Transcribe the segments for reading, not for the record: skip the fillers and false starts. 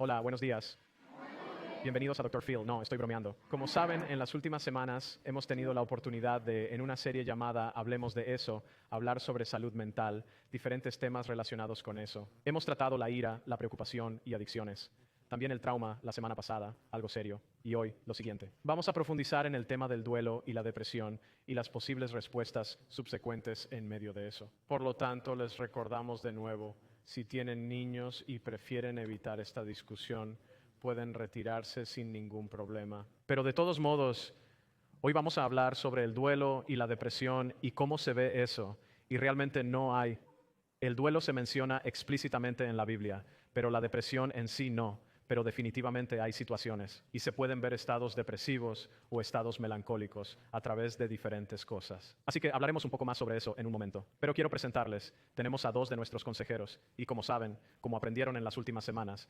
Hola, buenos días. Bienvenidos a Dr. Phil. No, estoy bromeando. Como saben, en las últimas semanas hemos tenido la oportunidad de, en una serie llamada Hablemos de eso, hablar sobre salud mental, diferentes temas relacionados con eso. Hemos tratado la ira, la preocupación y adicciones. También el trauma la semana pasada, algo serio. Y hoy, lo siguiente. Vamos a profundizar en el tema del duelo y la depresión y las posibles respuestas subsecuentes en medio de eso. Por lo tanto, les recordamos de nuevo, si tienen niños y prefieren evitar esta discusión, pueden retirarse sin ningún problema. Pero de todos modos, hoy vamos a hablar sobre el duelo y la depresión y cómo se ve eso. Y realmente no hay. El duelo se menciona explícitamente en la Biblia, pero la depresión en sí no. Pero definitivamente hay situaciones y se pueden ver estados depresivos o estados melancólicos a través de diferentes cosas. Así que hablaremos un poco más sobre eso en un momento. Pero quiero presentarles, tenemos a dos de nuestros consejeros y como saben, como aprendieron en las últimas semanas,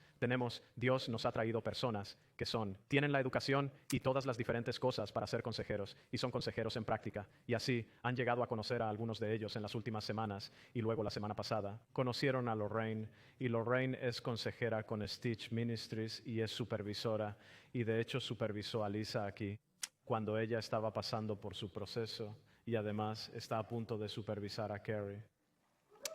Dios nos ha traído personas que tienen la educación y todas las diferentes cosas para ser consejeros y son consejeros en práctica. Y así han llegado a conocer a algunos de ellos en las últimas semanas y luego la semana pasada. Conocieron a Lorraine y Lorraine es consejera con Stitch Ministries y es supervisora y de hecho supervisó a Lisa aquí cuando ella estaba pasando por su proceso y además está a punto de supervisar a Carrie.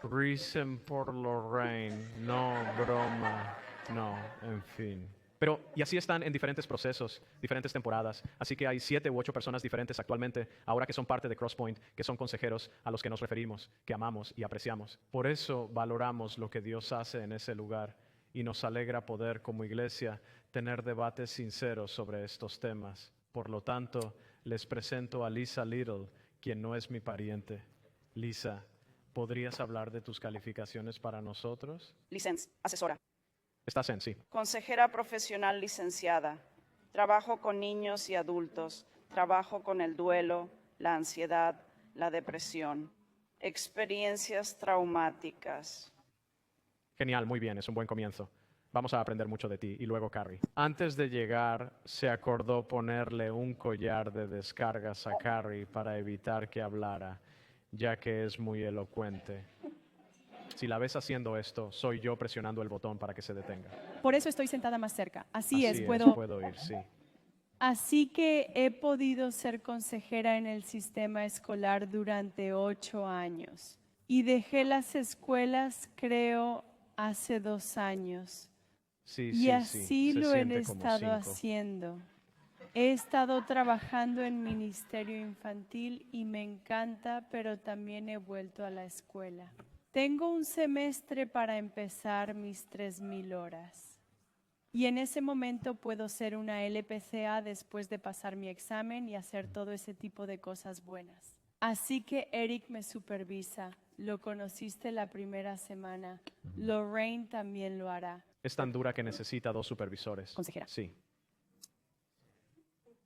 Risen por Lorraine, no broma, no, en fin. Pero, y así están en diferentes procesos, diferentes temporadas. Así que hay 7 u 8 personas diferentes actualmente, ahora que son parte de Crosspoint, que son consejeros a los que nos referimos, que amamos y apreciamos. Por eso valoramos lo que Dios hace en ese lugar y nos alegra poder, como iglesia, tener debates sinceros sobre estos temas. Por lo tanto, les presento a Lisa Little, quien no es mi pariente. Lisa, ¿podrías hablar de tus calificaciones para nosotros? Asesora. Estás en, sí. Consejera profesional licenciada. Trabajo con niños y adultos. Trabajo con el duelo, la ansiedad, la depresión. Experiencias traumáticas. Genial, muy bien, es un buen comienzo. Vamos a aprender mucho de ti. Y luego Carrie. Antes de llegar, se acordó ponerle un collar de descargas a Carrie para evitar que hablara, ya que es muy elocuente. Si la ves haciendo esto, soy yo presionando el botón para que se detenga. Por eso estoy sentada más cerca. Así es, puedo. puedo ir, sí. Así que he podido ser consejera en el sistema escolar durante 8 años. Y dejé las escuelas, creo, hace 2 años. Sí, Y así se lo he siente como estado 5. haciendo. He estado trabajando en ministerio infantil y me encanta, pero también he vuelto a la escuela. Tengo un semestre para empezar mis 3,000 horas. Y en ese momento puedo ser una LPCA después de pasar mi examen y hacer todo ese tipo de cosas buenas. Así que Eric me supervisa. Lo conociste la primera semana. Lorraine también lo hará. Es tan dura que necesita 2 supervisores. Consejera. Sí.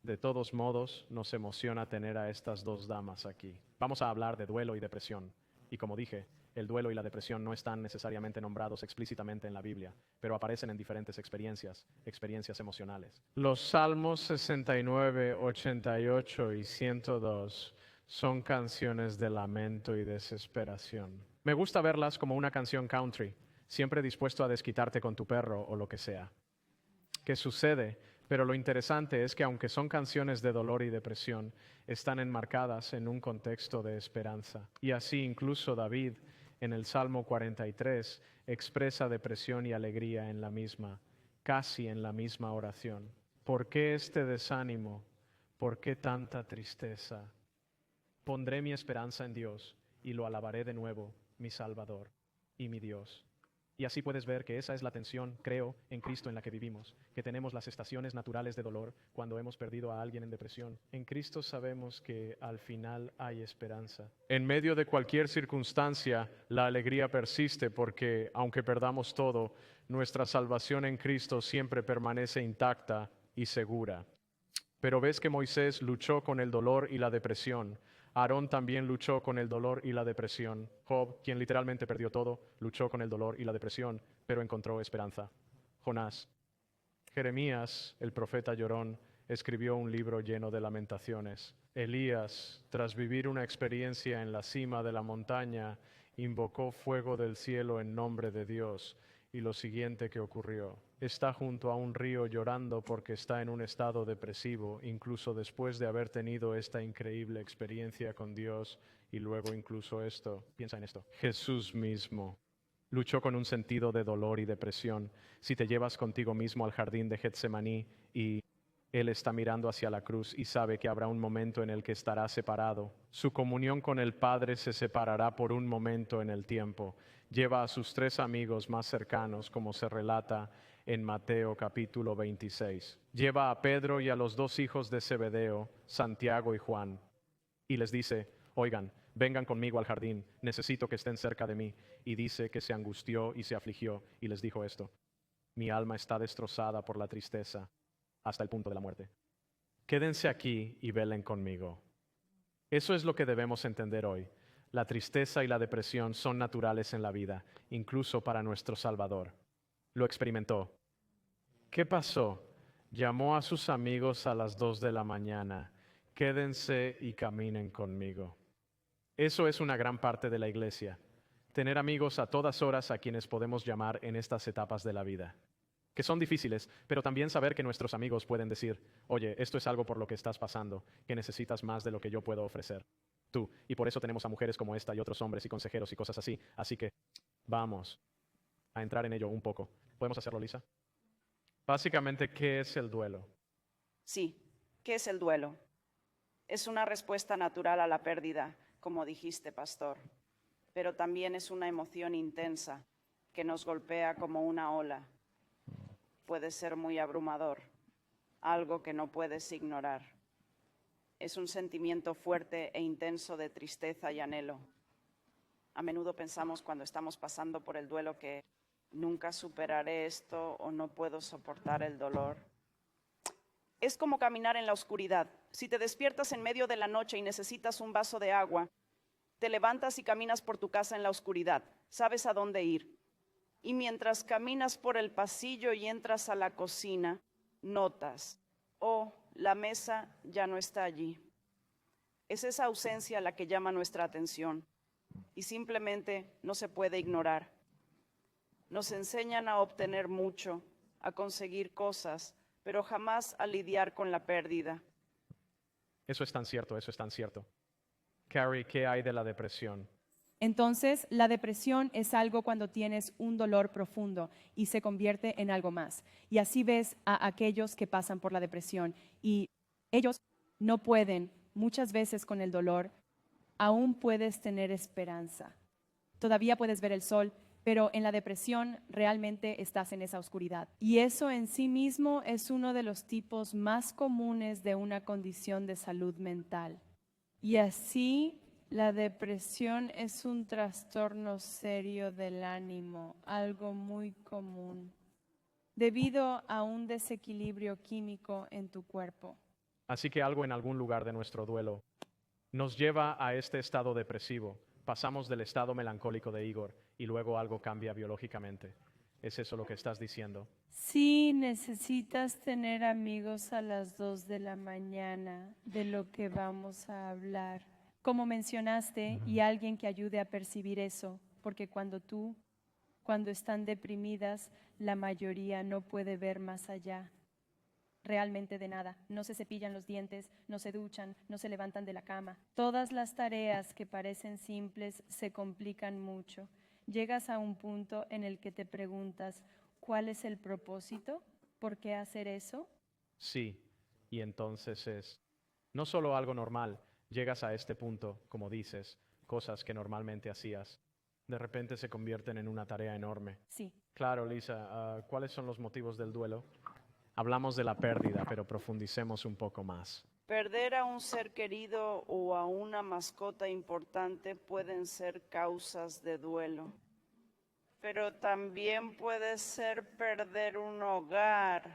De todos modos, nos emociona tener a estas 2 damas aquí. Vamos a hablar de duelo y depresión. Y como dije, el duelo y la depresión no están necesariamente nombrados explícitamente en la Biblia, pero aparecen en diferentes experiencias emocionales. Los Salmos 69, 88 y 102 son canciones de lamento y desesperación. Me gusta verlas como una canción country, siempre dispuesto a desquitarte con tu perro o lo que sea. ¿Qué sucede? Pero lo interesante es que aunque son canciones de dolor y depresión, están enmarcadas en un contexto de esperanza. Y así incluso David, en el Salmo 43, expresa depresión y alegría en la misma, casi en la misma oración. ¿Por qué este desánimo? ¿Por qué tanta tristeza? Pondré mi esperanza en Dios y lo alabaré de nuevo, mi Salvador y mi Dios. Y así puedes ver que esa es la tensión, creo, en Cristo en la que vivimos, que tenemos las estaciones naturales de dolor cuando hemos perdido a alguien en depresión. En Cristo sabemos que al final hay esperanza. En medio de cualquier circunstancia, la alegría persiste porque, aunque perdamos todo, nuestra salvación en Cristo siempre permanece intacta y segura. Pero ves que Moisés luchó con el dolor y la depresión. Aarón también luchó con el dolor y la depresión. Job, quien literalmente perdió todo, luchó con el dolor y la depresión, pero encontró esperanza. Jonás. Jeremías, el profeta llorón, escribió un libro lleno de lamentaciones. Elías, tras vivir una experiencia en la cima de la montaña, invocó fuego del cielo en nombre de Dios y lo siguiente que ocurrió. Está junto a un río llorando porque está en un estado depresivo, incluso después de haber tenido esta increíble experiencia con Dios y luego incluso esto. Piensa en esto. Jesús mismo luchó con un sentido de dolor y depresión. Si te llevas contigo mismo al jardín de Getsemaní y Él está mirando hacia la cruz y sabe que habrá un momento en el que estará separado. Su comunión con el Padre se separará por un momento en el tiempo. Lleva a sus 3 amigos más cercanos, como se relata en Mateo capítulo 26. Lleva a Pedro y a los 2 hijos de Zebedeo, Santiago y Juan, y les dice: oigan, vengan conmigo al jardín, necesito que estén cerca de mí. Y dice que se angustió y se afligió y les dijo esto: mi alma está destrozada por la tristeza hasta el punto de la muerte. Quédense aquí y velen conmigo. Eso es lo que debemos entender hoy. La tristeza y la depresión son naturales en la vida, incluso para nuestro Salvador. Lo experimentó. ¿Qué pasó? Llamó a sus amigos a las 2 de la mañana. Quédense y caminen conmigo. Eso es una gran parte de la iglesia. Tener amigos a todas horas a quienes podemos llamar en estas etapas de la vida, que son difíciles, pero también saber que nuestros amigos pueden decir: oye, esto es algo por lo que estás pasando, que necesitas más de lo que yo puedo ofrecer. Tú, y por eso tenemos a mujeres como esta y otros hombres y consejeros y cosas así. Así que vamos a entrar en ello un poco. ¿Podemos hacerlo, Lisa? Básicamente, ¿qué es el duelo? Sí, ¿qué es el duelo? Es una respuesta natural a la pérdida, como dijiste, pastor, pero también es una emoción intensa que nos golpea como una ola. Puede ser muy abrumador, algo que no puedes ignorar. Es un sentimiento fuerte e intenso de tristeza y anhelo. A menudo pensamos cuando estamos pasando por el duelo que nunca superaré esto o no puedo soportar el dolor. Es como caminar en la oscuridad. Si te despiertas en medio de la noche y necesitas un vaso de agua, te levantas y caminas por tu casa en la oscuridad. Sabes a dónde ir. Y mientras caminas por el pasillo y entras a la cocina, notas: oh, la mesa ya no está allí. Es esa ausencia la que llama nuestra atención y simplemente no se puede ignorar. Nos enseñan a obtener mucho, a conseguir cosas, pero jamás a lidiar con la pérdida. Eso es tan cierto, eso es tan cierto. Carrie, ¿qué hay de la depresión? Entonces, la depresión es algo cuando tienes un dolor profundo y se convierte en algo más. Y así ves a aquellos que pasan por la depresión y ellos no pueden, muchas veces con el dolor, aún puedes tener esperanza. Todavía puedes ver el sol, pero en la depresión realmente estás en esa oscuridad. Y eso en sí mismo es uno de los tipos más comunes de una condición de salud mental. Y así, la depresión es un trastorno serio del ánimo, algo muy común, debido a un desequilibrio químico en tu cuerpo. Así que algo en algún lugar de nuestro duelo nos lleva a este estado depresivo. Pasamos del estado melancólico de Igor y luego algo cambia biológicamente. ¿Es eso lo que estás diciendo? Sí, necesitas tener amigos a las 2 de la mañana, de lo que vamos a hablar. Como mencionaste, y alguien que ayude a percibir eso, porque Cuando están deprimidas, la mayoría no puede ver más allá. realmente de nada, no se cepillan los dientes, no se duchan, no se levantan de la cama. Todas las tareas que parecen simples se complican mucho. Llegas a un punto en el que te preguntas: ¿cuál es el propósito? ¿Por qué hacer eso? Sí, y entonces es no solo algo normal, llegas a este punto, como dices, cosas que normalmente hacías, de repente se convierten en una tarea enorme. Sí, Claro, Lisa, ¿cuáles son los motivos del duelo? Hablamos de la pérdida, pero profundicemos un poco más. Perder a un ser querido o a una mascota importante pueden ser causas de duelo, pero también puede ser perder un hogar,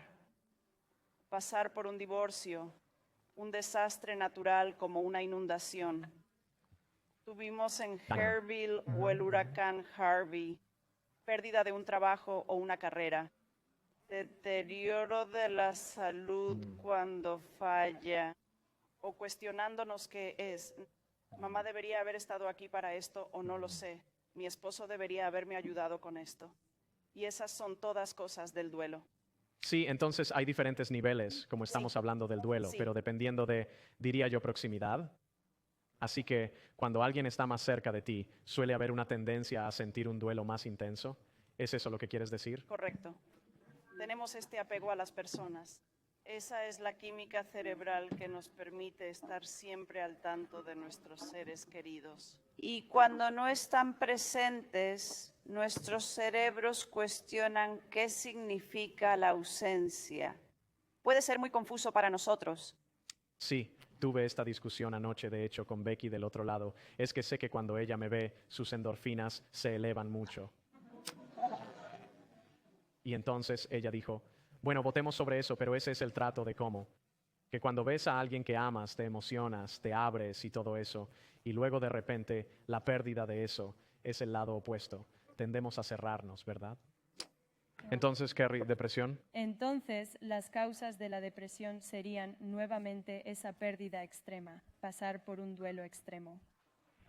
pasar por un divorcio, un desastre natural como una inundación. Tuvimos en Hairville o el huracán Harvey, pérdida de un trabajo o una carrera, deterioro de la salud cuando falla, o cuestionándonos qué es. Mamá debería haber estado aquí para esto o no lo sé. Mi esposo debería haberme ayudado con esto. Y esas son todas cosas del duelo. Sí, entonces hay diferentes niveles, como estamos hablando del duelo, Sí. pero dependiendo de, diría yo, proximidad. Así que cuando alguien está más cerca de ti, suele haber una tendencia a sentir un duelo más intenso. ¿Es eso lo que quieres decir? Correcto. Tenemos este apego a las personas. Esa es la química cerebral que nos permite estar siempre al tanto de nuestros seres queridos. Y cuando no están presentes, nuestros cerebros cuestionan qué significa la ausencia. Puede ser muy confuso para nosotros. Sí, tuve esta discusión anoche, de hecho, con Becky del otro lado. Es que sé que cuando ella me ve, sus endorfinas se elevan mucho. Y entonces ella dijo, bueno, votemos sobre eso, pero ese es el trato de cómo. Que cuando ves a alguien que amas, te emocionas, te abres y todo eso, y luego de repente la pérdida de eso es el lado opuesto. Tendemos a cerrarnos, ¿verdad? Entonces, Kerry, ¿depresión? Entonces, las causas de la depresión serían nuevamente esa pérdida extrema, pasar por un duelo extremo.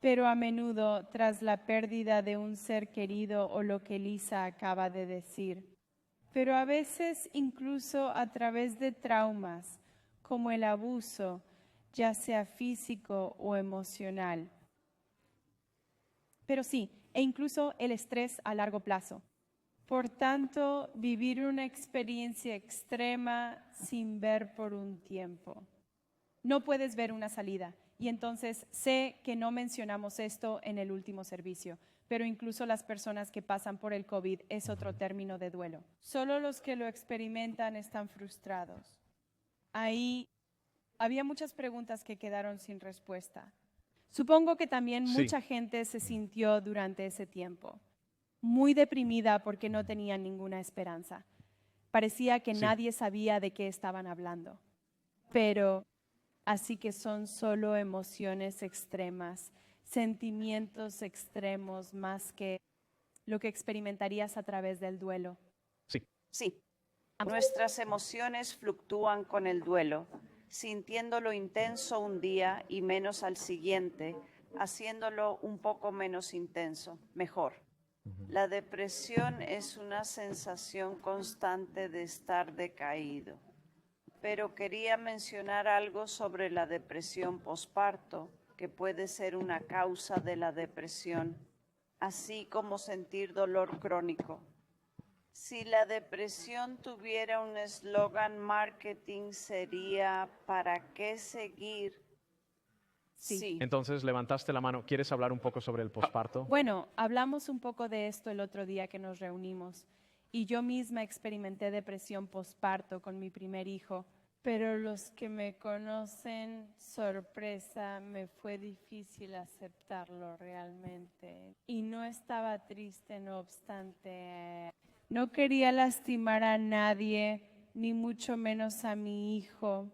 Pero a menudo, tras la pérdida de un ser querido o lo que Lisa acaba de decir, pero a veces incluso a través de traumas, como el abuso, ya sea físico o emocional. Pero sí, e incluso el estrés a largo plazo. Por tanto, vivir una experiencia extrema sin ver por un tiempo. No puedes ver una salida. Y entonces sé que no mencionamos esto en el último servicio, pero incluso las personas que pasan por el COVID es otro término de duelo. Solo los que lo experimentan están frustrados. Ahí Había muchas preguntas que quedaron sin respuesta. supongo que también Sí. mucha gente se sintió durante ese tiempo muy deprimida porque no tenían ninguna esperanza. Parecía que Sí. nadie sabía de qué estaban hablando. Pero así que son solo emociones extremas, sentimientos extremos más que Lo que experimentarías a través del duelo. Sí. Sí, nuestras emociones fluctúan con el duelo, sintiéndolo intenso un día y menos al siguiente, haciéndolo un poco menos intenso, mejor. La depresión es una sensación constante de estar decaído. Pero quería mencionar algo sobre la depresión posparto, que puede ser una causa de la depresión, así como sentir dolor crónico. Si la depresión tuviera un eslogan marketing sería ¿para qué seguir? Sí. Entonces levantaste la mano. ¿Quieres hablar un poco sobre el posparto? Bueno, hablamos un poco de esto el otro día que nos reunimos y yo misma experimenté depresión posparto con mi primer hijo. Pero los que me conocen, sorpresa, me fue difícil aceptarlo realmente. Y no estaba triste, no obstante. No quería lastimar a nadie, ni mucho menos a mi hijo.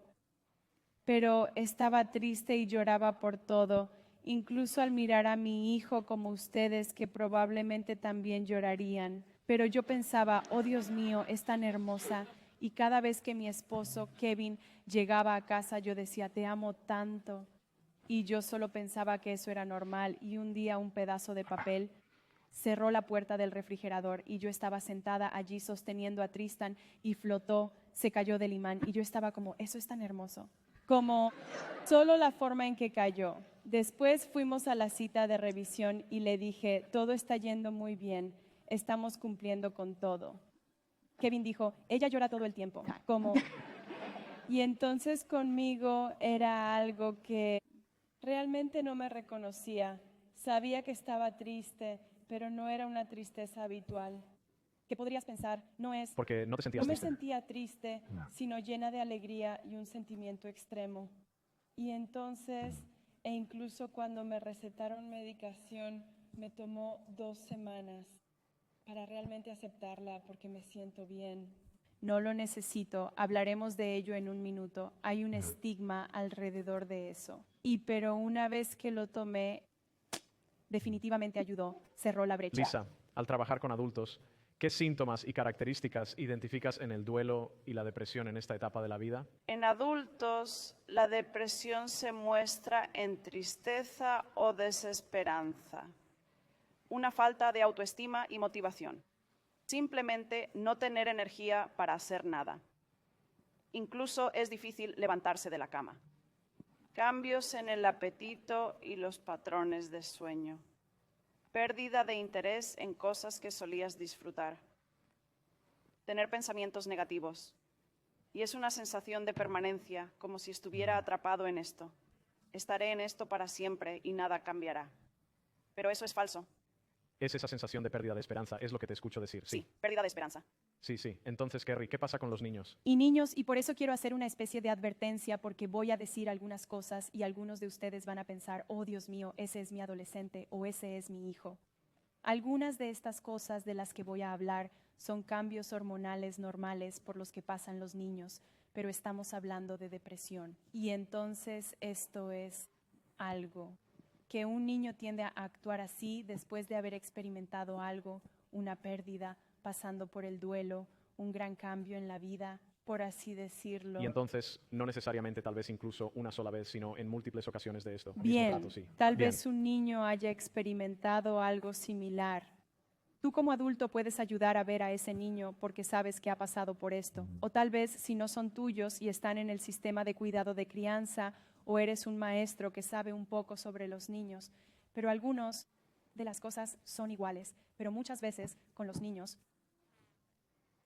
Pero estaba triste y lloraba por todo, incluso al mirar a mi hijo como ustedes, que probablemente también llorarían. Pero yo pensaba, oh Dios mío, es tan hermosa. Y cada vez que mi esposo, Kevin, llegaba a casa, yo decía, te amo tanto. Y yo solo pensaba que eso era normal. Y un día un pedazo de papel cerró la puerta del refrigerador y yo estaba sentada allí sosteniendo a Tristan y flotó, se cayó del imán. Y yo estaba como, eso es tan hermoso. Como solo la forma en que cayó. Después fuimos a la cita de revisión y le dije, todo está yendo muy bien, estamos cumpliendo con todo. Kevin dijo, ella llora todo el tiempo. Como, y entonces conmigo era algo que realmente no me reconocía. Sabía que estaba triste, pero no era una tristeza habitual. ¿Qué podrías pensar? No es, Porque no te sentías No me triste. sentía triste, sino llena de alegría y un sentimiento extremo. Y entonces, e incluso cuando me recetaron medicación, me tomó 2 semanas para realmente aceptarla porque me siento bien. no lo necesito, hablaremos de ello en un minuto. Hay un estigma alrededor de eso. Pero una vez que lo tomé, Definitivamente ayudó, cerró la brecha. Lisa, al trabajar con adultos, ¿qué síntomas y características identificas en el duelo y la depresión en esta etapa de la vida? En adultos, la depresión se muestra en tristeza o desesperanza, una falta de autoestima y motivación. simplemente no tener energía para hacer nada. Incluso es difícil levantarse de la cama. Cambios en el apetito y los patrones de sueño. Pérdida de interés en cosas que solías disfrutar. Tener pensamientos negativos. Y es una sensación de permanencia, como si estuviera atrapado en esto. Estaré en esto para siempre y nada cambiará. Pero eso es falso. Es esa sensación de pérdida de esperanza, es lo que te escucho decir. Sí, pérdida de esperanza. Sí, sí. Entonces, Kerry, ¿qué pasa con los niños? Y niños, y por eso quiero hacer una especie de advertencia, porque voy a decir algunas cosas y algunos de ustedes van a pensar, oh Dios mío, ese es mi adolescente o ese es mi hijo. Algunas de estas cosas de las que voy a hablar son cambios hormonales normales por los que pasan los niños, pero estamos hablando de depresión. Y entonces esto es algo que un niño tiende a actuar así después de haber experimentado algo, una pérdida, pasando por el duelo, un gran cambio en la vida, por así decirlo. Y entonces, no necesariamente tal vez incluso una sola vez, sino en múltiples ocasiones de esto. Bien, Mismo trato, sí. tal Bien. vez un niño haya experimentado algo similar. Tú como adulto puedes ayudar a ver a ese niño porque sabes que ha pasado por esto. O tal vez si no son tuyos y están en el sistema de cuidado de crianza, o eres un maestro que sabe un poco sobre los niños. Pero algunas de las cosas son iguales, pero muchas veces con los niños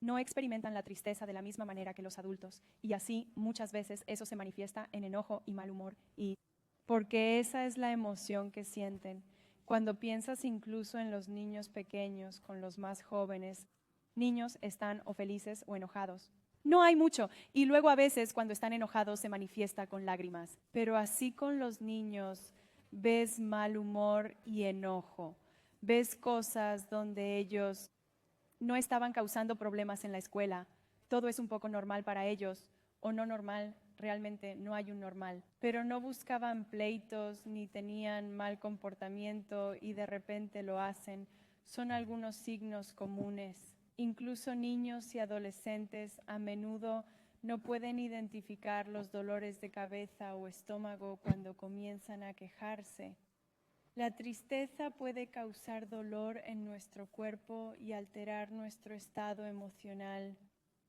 no experimentan la tristeza de la misma manera que los adultos. Y así muchas veces eso se manifiesta en enojo y mal humor. Y porque esa es la emoción que sienten. Cuando piensas incluso en los niños pequeños, con los más jóvenes, niños están o felices o enojados. No hay mucho. Y luego a veces cuando están enojados se manifiesta con lágrimas. Pero así con los niños ves mal humor y enojo. Ves cosas donde ellos no estaban causando problemas en la escuela. Todo es un poco normal para ellos o no normal. Realmente no hay un normal, pero no buscaban pleitos ni tenían mal comportamiento y de repente lo hacen. Son algunos signos comunes. Incluso niños y adolescentes a menudo no pueden identificar los dolores de cabeza o estómago cuando comienzan a quejarse. La tristeza puede causar dolor en nuestro cuerpo y alterar nuestro estado emocional.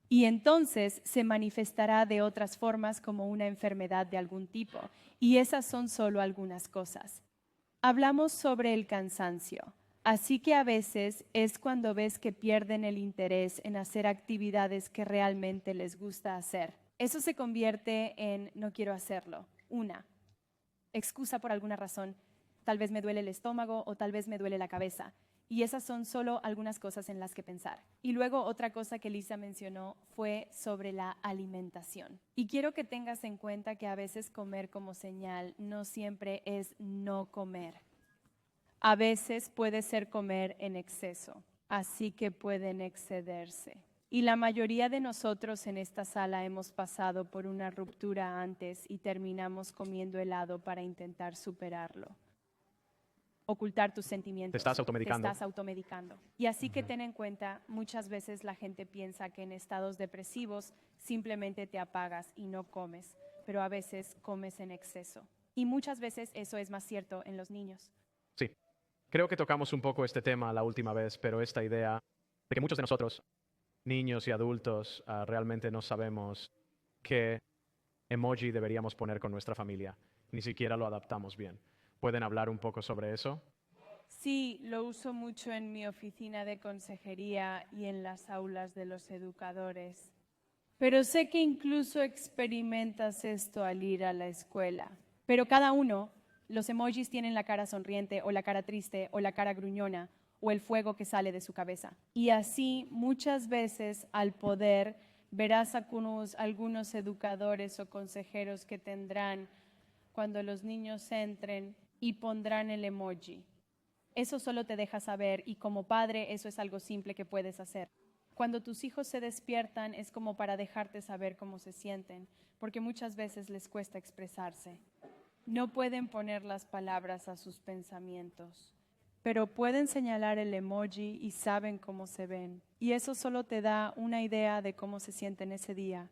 Y entonces se manifestará de otras formas como una enfermedad de algún tipo. Y esas son solo algunas cosas. Hablamos sobre el cansancio. Así que a veces es cuando ves que pierden el interés en hacer actividades que realmente les gusta hacer. Eso se convierte en no quiero hacerlo. Una excusa por alguna razón. Tal vez me duele el estómago o tal vez me duele la cabeza. Y esas son solo algunas cosas en las que pensar. Y luego otra cosa que Lisa mencionó fue sobre la alimentación. Y quiero que tengas en cuenta que a veces comer como señal no siempre es no comer. A veces puede ser comer en exceso, así que pueden excederse. Y la mayoría de nosotros en esta sala hemos pasado por una ruptura antes y terminamos comiendo helado para intentar superarlo. Ocultar tus sentimientos. Te estás automedicando. Te estás automedicando. Y así que ten en cuenta, muchas veces la gente piensa que en estados depresivos simplemente te apagas y no comes, pero a veces comes en exceso. Y muchas veces eso es más cierto en los niños. Sí. Creo que tocamos un poco este tema la última vez, pero esta idea de que muchos de nosotros, niños y adultos, realmente no sabemos qué emoji deberíamos poner con nuestra familia. Ni siquiera lo adaptamos bien. ¿Pueden hablar un poco sobre eso? Sí, lo uso mucho en mi oficina de consejería y en las aulas de los educadores. Pero sé que incluso experimentas esto al ir a la escuela. Pero cada uno, los emojis tienen la cara sonriente o la cara triste o la cara gruñona o el fuego que sale de su cabeza. Y así muchas veces al poder verás algunos educadores o consejeros que tendrán cuando los niños entren y pondrán el emoji. Eso solo te deja saber y como padre eso es algo simple que puedes hacer. Cuando tus hijos se despiertan es como para dejarte saber cómo se sienten, porque muchas veces les cuesta expresarse. No pueden poner las palabras a sus pensamientos, pero pueden señalar el emoji y saben cómo se ven. Y eso solo te da una idea de cómo se sienten ese día.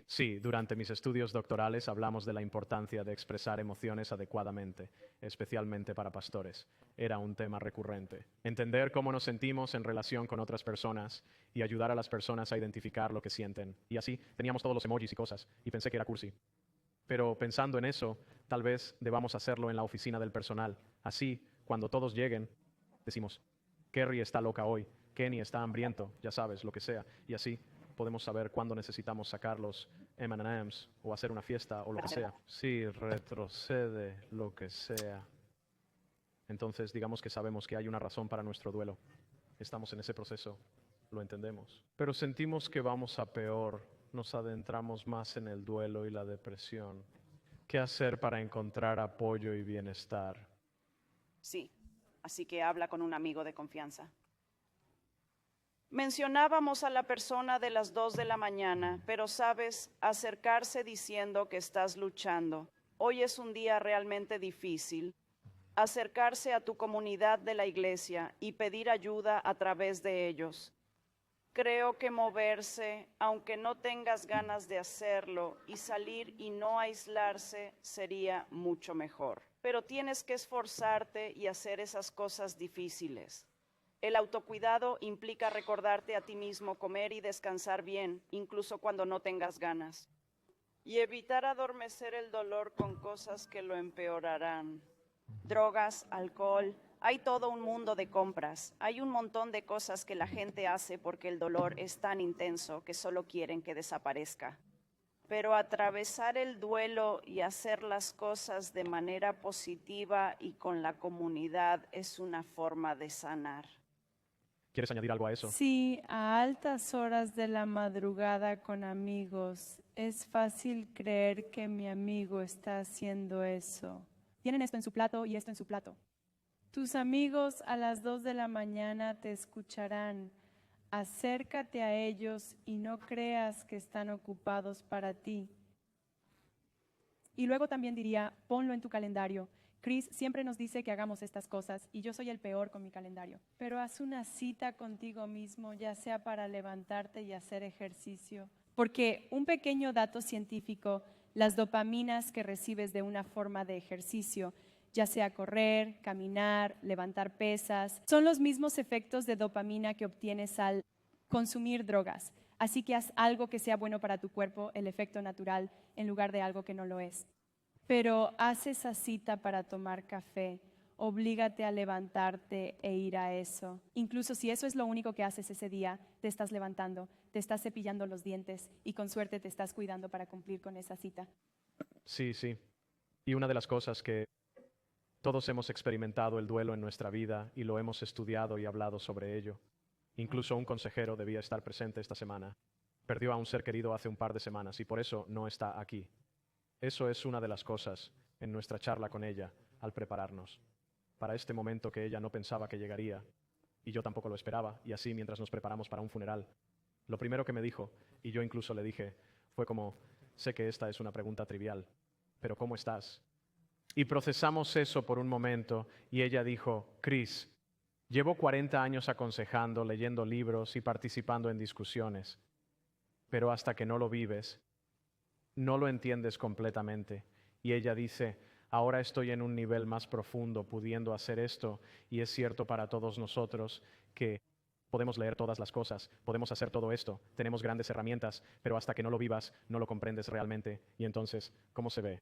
Sí, durante mis estudios doctorales hablamos de la importancia de expresar emociones adecuadamente, especialmente para pastores. Era un tema recurrente. Entender cómo nos sentimos en relación con otras personas y ayudar a las personas a identificar lo que sienten. Y así teníamos todos los emojis y cosas, y pensé que era cursi. Pero pensando en eso, tal vez debamos hacerlo en la oficina del personal. Así, cuando todos lleguen, decimos, Kerry está loca hoy, Kenny está hambriento, ya sabes, lo que sea. Y así podemos saber cuándo necesitamos sacar los M&M's o hacer una fiesta o lo que sea. Sí, retrocede, lo que sea. Entonces, digamos que sabemos que hay una razón para nuestro duelo. Estamos en ese proceso, lo entendemos. Pero sentimos que vamos a peor, nos adentramos más en el duelo y la depresión. ¿Qué hacer para encontrar apoyo y bienestar? Sí, así que habla con un amigo de confianza. Mencionábamos a la persona de las 2 de la mañana, pero sabes, acercarse diciendo que estás luchando. Hoy es un día realmente difícil. Acercarse a tu comunidad de la iglesia y pedir ayuda a través de ellos. Creo que moverse, aunque no tengas ganas de hacerlo, y salir y no aislarse sería mucho mejor. Pero tienes que esforzarte y hacer esas cosas difíciles. El autocuidado implica recordarte a ti mismo comer y descansar bien, incluso cuando no tengas ganas. Y evitar adormecer el dolor con cosas que lo empeorarán. Drogas, alcohol, hay todo un mundo de compras. Hay un montón de cosas que la gente hace porque el dolor es tan intenso que solo quieren que desaparezca. Pero atravesar el duelo y hacer las cosas de manera positiva y con la comunidad es una forma de sanar. ¿Quieres añadir algo a eso? Sí, a altas horas de la madrugada con amigos, es fácil creer que mi amigo está haciendo eso. Tienen esto en su plato y esto en su plato. Tus amigos a las 2 de la mañana te escucharán. Acércate a ellos y no creas que están ocupados para ti. Y luego también diría, ponlo en tu calendario. Chris siempre nos dice que hagamos estas cosas y yo soy el peor con mi calendario. Pero haz una cita contigo mismo, ya sea para levantarte y hacer ejercicio. Porque un pequeño dato científico, las dopaminas que recibes de una forma de ejercicio, ya sea correr, caminar, levantar pesas, son los mismos efectos de dopamina que obtienes al consumir drogas. Así que haz algo que sea bueno para tu cuerpo, el efecto natural, en lugar de algo que no lo es. Pero haz esa cita para tomar café. Oblígate a levantarte e ir a eso. Incluso si eso es lo único que haces ese día, te estás levantando, te estás cepillando los dientes y con suerte te estás cuidando para cumplir con esa cita. Sí. Y una de las cosas que todos hemos experimentado el duelo en nuestra vida y lo hemos estudiado y hablado sobre ello. Incluso un consejero debía estar presente esta semana. Perdió a un ser querido hace un par de semanas y por eso no está aquí. Eso es una de las cosas en nuestra charla con ella al prepararnos para este momento que ella no pensaba que llegaría y yo tampoco lo esperaba, y así mientras nos preparamos para un funeral, lo primero que me dijo, y yo incluso le dije, fue como, sé que esta es una pregunta trivial, pero ¿cómo estás? Y procesamos eso por un momento y ella dijo, Chris, llevo 40 años aconsejando, leyendo libros y participando en discusiones, pero hasta que no lo vives, no lo entiendes completamente. Y ella dice, ahora estoy en un nivel más profundo pudiendo hacer esto, y es cierto para todos nosotros que podemos leer todas las cosas, podemos hacer todo esto, tenemos grandes herramientas, pero hasta que no lo vivas, no lo comprendes realmente. Y entonces, ¿cómo se ve?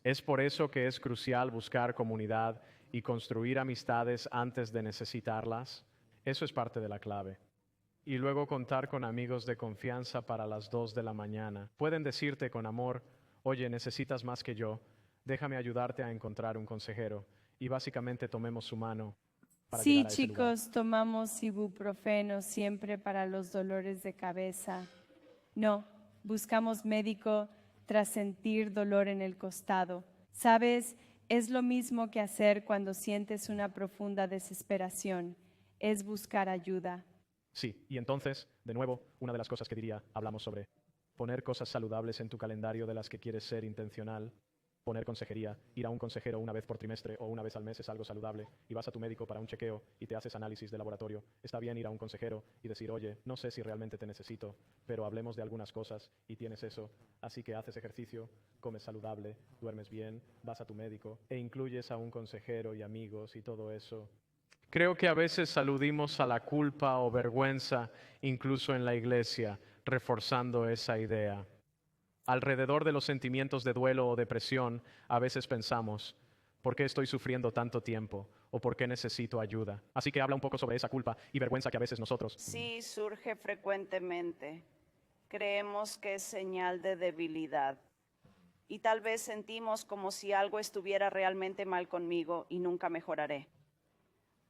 Es por eso que es crucial buscar comunidad y construir amistades antes de necesitarlas. Eso es parte de la clave. Y luego contar con amigos de confianza para las 2 de la mañana. Pueden decirte con amor, oye, necesitas más que yo, déjame ayudarte a encontrar un consejero. Y básicamente tomemos su mano para Sí, llegar a ese lugar. chicos, tomamos ibuprofeno siempre para los dolores de cabeza. No, buscamos médico tras sentir dolor en el costado. ¿Sabes? Es lo mismo que hacer cuando sientes una profunda desesperación. Es buscar ayuda. Sí, y entonces, de nuevo, una de las cosas que diría, hablamos sobre poner cosas saludables en tu calendario de las que quieres ser intencional. poner consejería, ir a un consejero una vez por trimestre o una vez al mes es algo saludable, y vas a tu médico para un chequeo y te haces análisis de laboratorio. Está bien ir a un consejero y decir, oye, no sé si realmente te necesito, pero hablemos de algunas cosas y tienes eso. Así que haces ejercicio, comes saludable, duermes bien, vas a tu médico e incluyes a un consejero y amigos y todo eso. Creo que a veces aludimos a la culpa o vergüenza, incluso en la iglesia, reforzando esa idea. Alrededor de los sentimientos de duelo o depresión, a veces pensamos, ¿por qué estoy sufriendo tanto tiempo? ¿O por qué necesito ayuda? Así que habla un poco sobre esa culpa y vergüenza que a veces nosotros... Sí, surge frecuentemente. Creemos que es señal de debilidad. Y tal vez sentimos como si algo estuviera realmente mal conmigo y nunca mejoraré.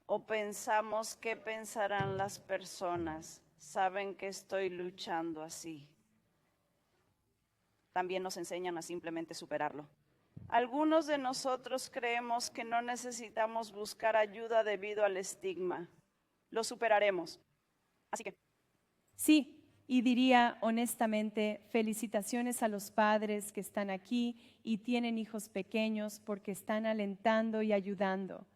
O pensamos, ¿qué pensarán las personas? Saben que estoy luchando así. También nos enseñan a simplemente superarlo. Algunos de nosotros creemos que no necesitamos buscar ayuda debido al estigma. Lo superaremos. Así que... Sí, y diría honestamente, felicitaciones a los padres que están aquí y tienen hijos pequeños porque están alentando y ayudando,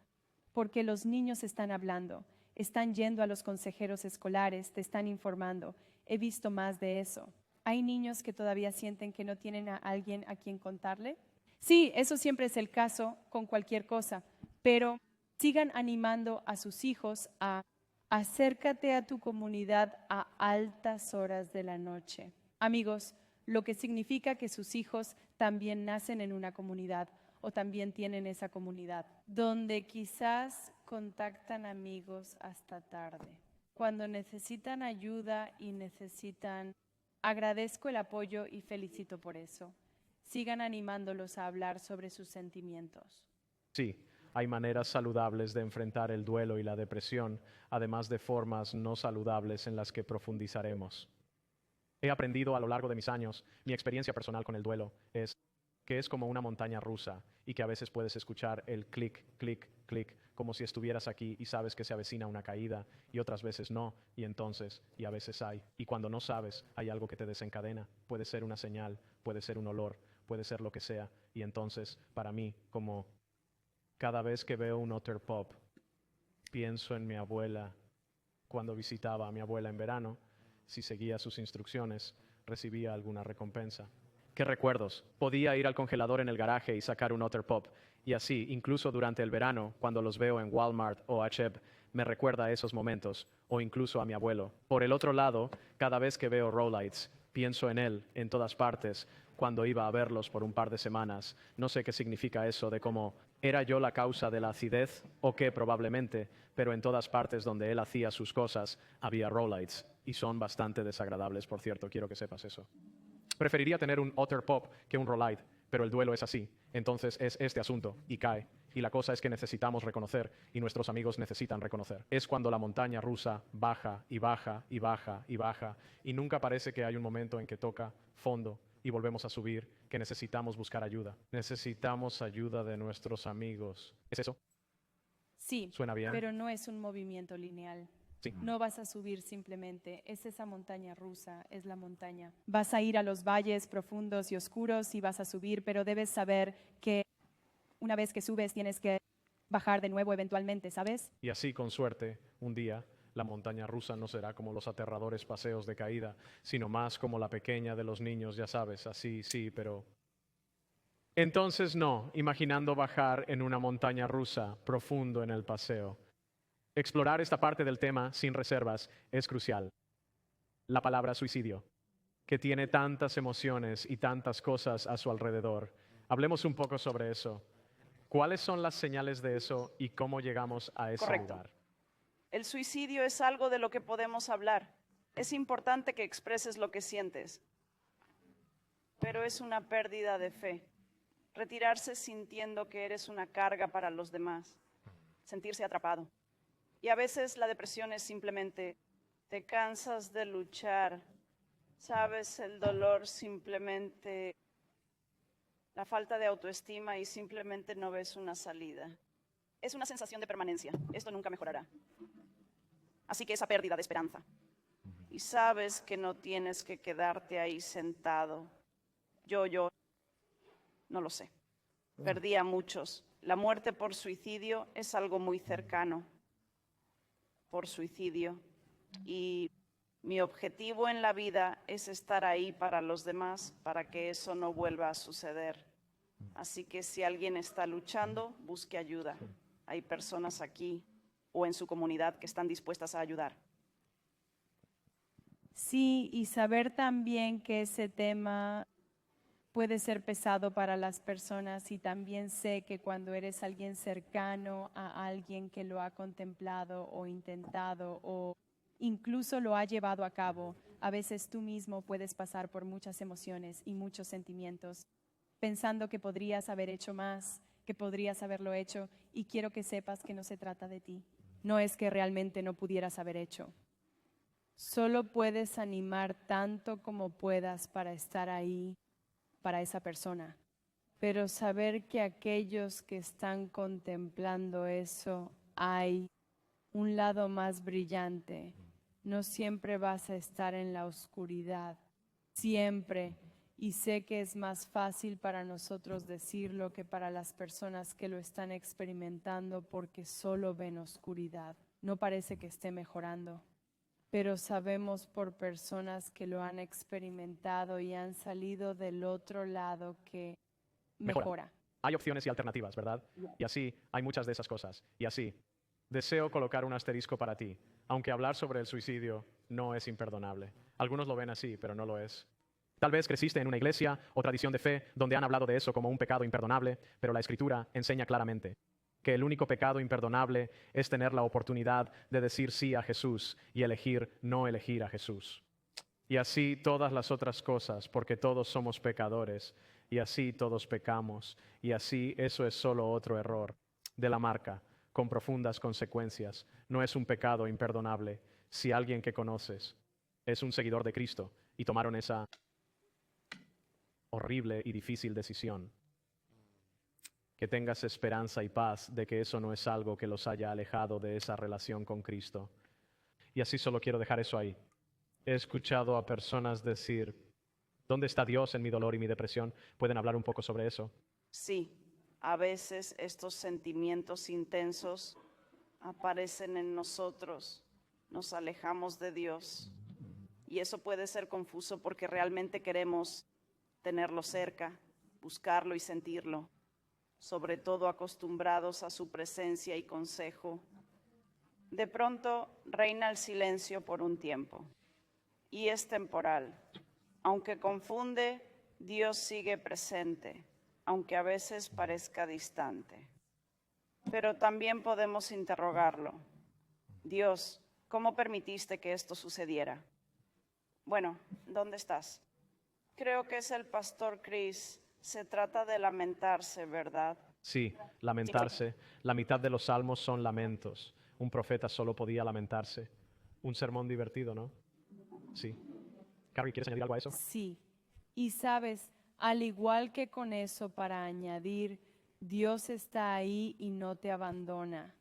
porque los niños están hablando, están yendo a los consejeros escolares, te están informando. He visto más de eso. ¿Hay niños que todavía sienten que no tienen a alguien a quien contarle? Sí, eso siempre es el caso con cualquier cosa, pero sigan animando a sus hijos a acércate a tu comunidad a altas horas de la noche. Amigos, lo que significa que sus hijos también nacen en una comunidad o también tienen esa comunidad, donde quizás contactan amigos hasta tarde. Cuando necesitan ayuda y necesitan... Agradezco el apoyo y felicito por eso. Sigan animándolos a hablar sobre sus sentimientos. Sí, hay maneras saludables de enfrentar el duelo y la depresión, además de formas no saludables en las que profundizaremos. He aprendido a lo largo de mis años, mi experiencia personal con el duelo es que es como una montaña rusa y que a veces puedes escuchar el clic, clic, clic, como si estuvieras aquí y sabes que se avecina una caída, y otras veces no, y entonces, y a veces hay. Y cuando no sabes, hay algo que te desencadena. Puede ser una señal, puede ser un olor, puede ser lo que sea. Y entonces, para mí, como cada vez que veo un Otter Pop, pienso en mi abuela. Cuando visitaba a mi abuela en verano, si seguía sus instrucciones, recibía alguna recompensa. ¿Qué recuerdos? Podía ir al congelador en el garaje y sacar un Otter Pop. Y así, incluso durante el verano, cuando los veo en Walmart o H-E-B, me recuerda a esos momentos, o incluso a mi abuelo. Por el otro lado, cada vez que veo Rolights, pienso en él, en todas partes, cuando iba a verlos por un par de semanas. No sé qué significa eso de cómo era yo la causa de la acidez, o qué probablemente, pero en todas partes donde él hacía sus cosas, había Rolights. Y son bastante desagradables, por cierto, quiero que sepas eso. Preferiría tener un Otter Pop que un Rolite, pero el duelo es así. Entonces es este asunto, y cae. Y la cosa es que necesitamos reconocer, y nuestros amigos necesitan reconocer. Es cuando la montaña rusa baja y baja y baja y baja, y nunca parece que hay un momento en que toca fondo y volvemos a subir, que necesitamos buscar ayuda. Necesitamos ayuda de nuestros amigos. ¿Es eso? Sí, ¿Suena bien? pero no es un movimiento lineal. Sí. No vas a subir simplemente, es esa montaña rusa, es la montaña. Vas a ir a los valles profundos y oscuros y vas a subir, pero debes saber que una vez que subes tienes que bajar de nuevo eventualmente, ¿sabes? Y así, con suerte, un día la montaña rusa no será como los aterradores paseos de caída, sino más como la pequeña de los niños, ya sabes, así, sí, pero... Entonces no, imaginando bajar en una montaña rusa profundo en el paseo. Explorar esta parte del tema sin reservas es crucial. La palabra suicidio, que tiene tantas emociones y tantas cosas a su alrededor. Hablemos un poco sobre eso. ¿Cuáles son las señales de eso y cómo llegamos a ese Correcto. lugar? El suicidio es algo de lo que podemos hablar. Es importante que expreses lo que sientes, pero es una pérdida de fe. Retirarse sintiendo que eres una carga para los demás, sentirse atrapado. Y a veces la depresión es simplemente, te cansas de luchar, sabes el dolor, simplemente la falta de autoestima y simplemente no ves una salida. Es una sensación de permanencia, esto nunca mejorará. Así que esa pérdida de esperanza. Y sabes que no tienes que quedarte ahí sentado. Yo, no lo sé. Perdí a muchos. La muerte por suicidio es algo muy cercano. Por suicidio. Y mi objetivo en la vida es estar ahí para los demás, para que eso no vuelva a suceder. Así que si alguien está luchando, busque ayuda. Hay personas aquí o en su comunidad que están dispuestas a ayudar. Sí, y saber también que ese tema puede ser pesado para las personas, y también sé que cuando eres alguien cercano a alguien que lo ha contemplado o intentado o incluso lo ha llevado a cabo, a veces tú mismo puedes pasar por muchas emociones y muchos sentimientos, pensando que podrías haber hecho más, que podrías haberlo hecho, y quiero que sepas que no se trata de ti. No es que realmente no pudieras haber hecho. Solo puedes animar tanto como puedas para estar ahí para esa persona. Pero saber que aquellos que están contemplando eso, hay un lado más brillante. No siempre vas a estar en la oscuridad, siempre. Y sé que es más fácil para nosotros decirlo que para las personas que lo están experimentando, porque solo ven oscuridad. No parece que esté mejorando, pero sabemos por personas que lo han experimentado y han salido del otro lado que mejora. Hay opciones y alternativas, ¿verdad? Y así hay muchas de esas cosas. Y así, deseo colocar un asterisco para ti, aunque hablar sobre el suicidio no es imperdonable. Algunos lo ven así, pero no lo es. Tal vez creciste en una iglesia o tradición de fe donde han hablado de eso como un pecado imperdonable, pero la Escritura enseña claramente que el único pecado imperdonable es tener la oportunidad de decir sí a Jesús y elegir no elegir a Jesús. Y así todas las otras cosas, porque todos somos pecadores, y así todos pecamos, y así eso es solo otro error de la marca, con profundas consecuencias. No es un pecado imperdonable si alguien que conoces es un seguidor de Cristo y tomaron esa horrible y difícil decisión. Que tengas esperanza y paz de que eso no es algo que los haya alejado de esa relación con Cristo. Y así solo quiero dejar eso ahí. He escuchado a personas decir, ¿dónde está Dios en mi dolor y mi depresión? ¿Pueden hablar un poco sobre eso? Sí, a veces estos sentimientos intensos aparecen en nosotros, nos alejamos de Dios. Y eso puede ser confuso porque realmente queremos tenerlo cerca, buscarlo y sentirlo, sobre todo acostumbrados a su presencia y consejo. De pronto reina el silencio por un tiempo, y es temporal. Aunque confunde, Dios sigue presente, aunque a veces parezca distante. Pero también podemos interrogarlo. Dios, ¿cómo permitiste que esto sucediera? Bueno, ¿dónde estás? Creo que es el pastor Chris. Se trata de lamentarse, ¿verdad? Sí, lamentarse. La mitad de los salmos son lamentos. Un profeta solo podía lamentarse. Un sermón divertido, ¿no? Sí. Carrie, ¿quieres añadir algo a eso? Sí, y sabes, al igual que con eso, para añadir, Dios está ahí y no te abandona.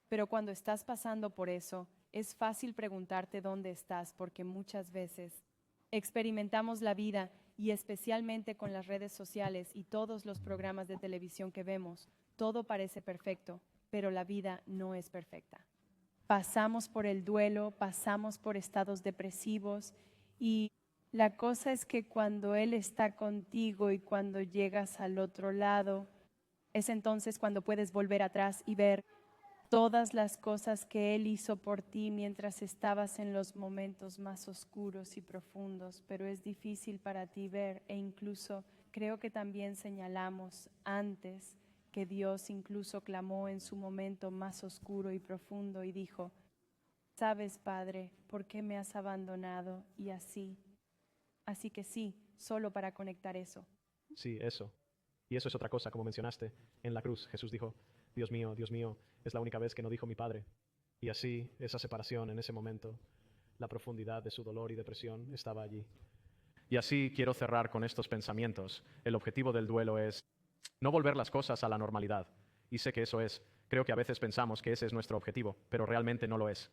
Pero cuando estás pasando por eso, es fácil preguntarte dónde estás, porque muchas veces experimentamos la vida, y especialmente con las redes sociales y todos los programas de televisión que vemos, todo parece perfecto, pero la vida no es perfecta. Pasamos por el duelo, pasamos por estados depresivos, y la cosa es que cuando Él está contigo y cuando llegas al otro lado, es entonces cuando puedes volver atrás y ver todas las cosas que Él hizo por ti mientras estabas en los momentos más oscuros y profundos, pero es difícil para ti ver, e incluso creo que también señalamos antes que Dios incluso clamó en su momento más oscuro y profundo y dijo, ¿sabes, Padre, por qué me has abandonado? Y así que sí, solo para conectar eso. Sí, eso. Y eso es otra cosa, como mencionaste. En la cruz Jesús dijo, Dios mío, es la única vez que no dijo mi Padre. Y así, esa separación en ese momento, la profundidad de su dolor y depresión estaba allí. Y así quiero cerrar con estos pensamientos. El objetivo del duelo es no volver las cosas a la normalidad. Y sé que eso es. Creo que a veces pensamos que ese es nuestro objetivo, pero realmente no lo es.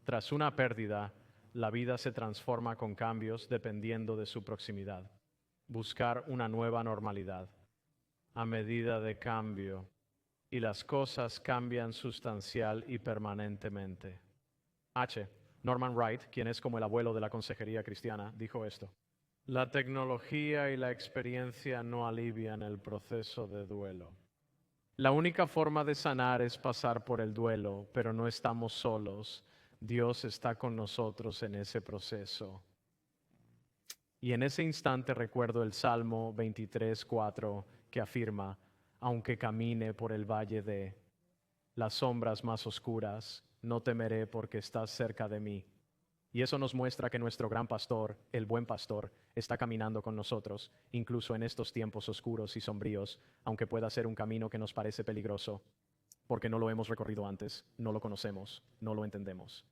Tras una pérdida, la vida se transforma con cambios dependiendo de su proximidad. Buscar una nueva normalidad. a medida de cambio y las cosas cambian sustancial y permanentemente. Norman Wright, quien es como el abuelo de la consejería cristiana, dijo esto: la tecnología y la experiencia no alivian el proceso de duelo. La única forma de sanar es pasar por el duelo, pero no estamos solos. Dios está con nosotros en ese proceso. Y en ese instante recuerdo el Salmo 23:4 que afirma: aunque camine por el valle de las sombras más oscuras, no temeré porque estás cerca de mí. Y eso nos muestra que nuestro gran pastor, el buen pastor, está caminando con nosotros, incluso en estos tiempos oscuros y sombríos, aunque pueda ser un camino que nos parece peligroso, porque no lo hemos recorrido antes, no lo conocemos, no lo entendemos.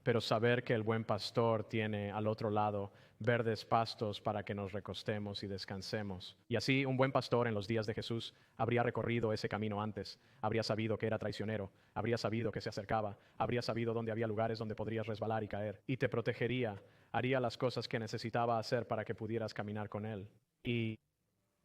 Pero saber que el buen pastor tiene al otro lado verdes pastos para que nos recostemos y descansemos. Y así un buen pastor en los días de Jesús habría recorrido ese camino antes, habría sabido que era traicionero, habría sabido que se acercaba, habría sabido dónde había lugares donde podrías resbalar y caer, y te protegería, haría las cosas que necesitaba hacer para que pudieras caminar con él. Y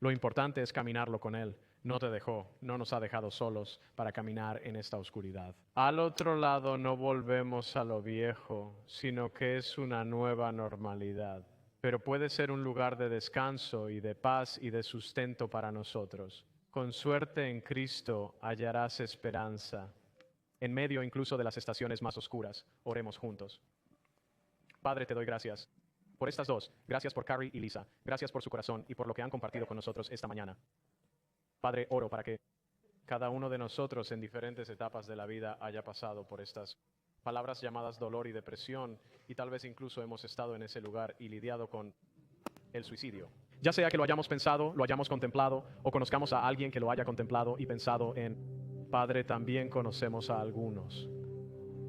lo importante es caminarlo con él. No te dejó, no nos ha dejado solos para caminar en esta oscuridad. Al otro lado no volvemos a lo viejo, sino que es una nueva normalidad. Pero puede ser un lugar de descanso y de paz y de sustento para nosotros. Con suerte en Cristo hallarás esperanza. En medio incluso de las estaciones más oscuras, oremos juntos. Padre, te doy gracias por estas dos. Gracias por Carrie y Lisa. Gracias por su corazón y por lo que han compartido con nosotros esta mañana. Padre, oro para que cada uno de nosotros en diferentes etapas de la vida haya pasado por estas palabras llamadas dolor y depresión, y tal vez incluso hemos estado en ese lugar y lidiado con el suicidio. Ya sea que lo hayamos pensado, lo hayamos contemplado, o conozcamos a alguien que lo haya contemplado y pensado en, Padre, también conocemos a algunos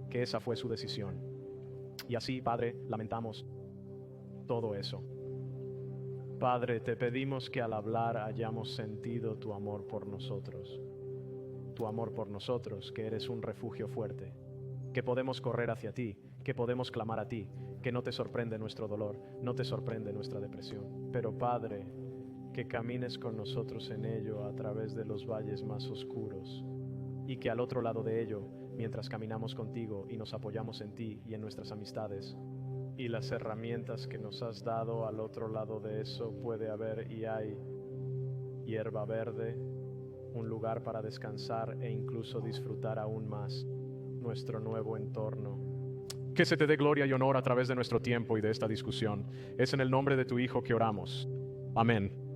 que esa fue su decisión. Y así, Padre, lamentamos todo eso. Padre, te pedimos que al hablar hayamos sentido tu amor por nosotros. Tu amor por nosotros, que eres un refugio fuerte, que podemos correr hacia ti, que podemos clamar a ti, que no te sorprende nuestro dolor, no te sorprende nuestra depresión. Pero Padre, que camines con nosotros en ello a través de los valles más oscuros, y que al otro lado de ello, mientras caminamos contigo y nos apoyamos en ti y en nuestras amistades, y las herramientas que nos has dado al otro lado de eso, puede haber y hay hierba verde, un lugar para descansar e incluso disfrutar aún más nuestro nuevo entorno. Que se te dé gloria y honor a través de nuestro tiempo y de esta discusión. Es en el nombre de tu Hijo que oramos. Amén.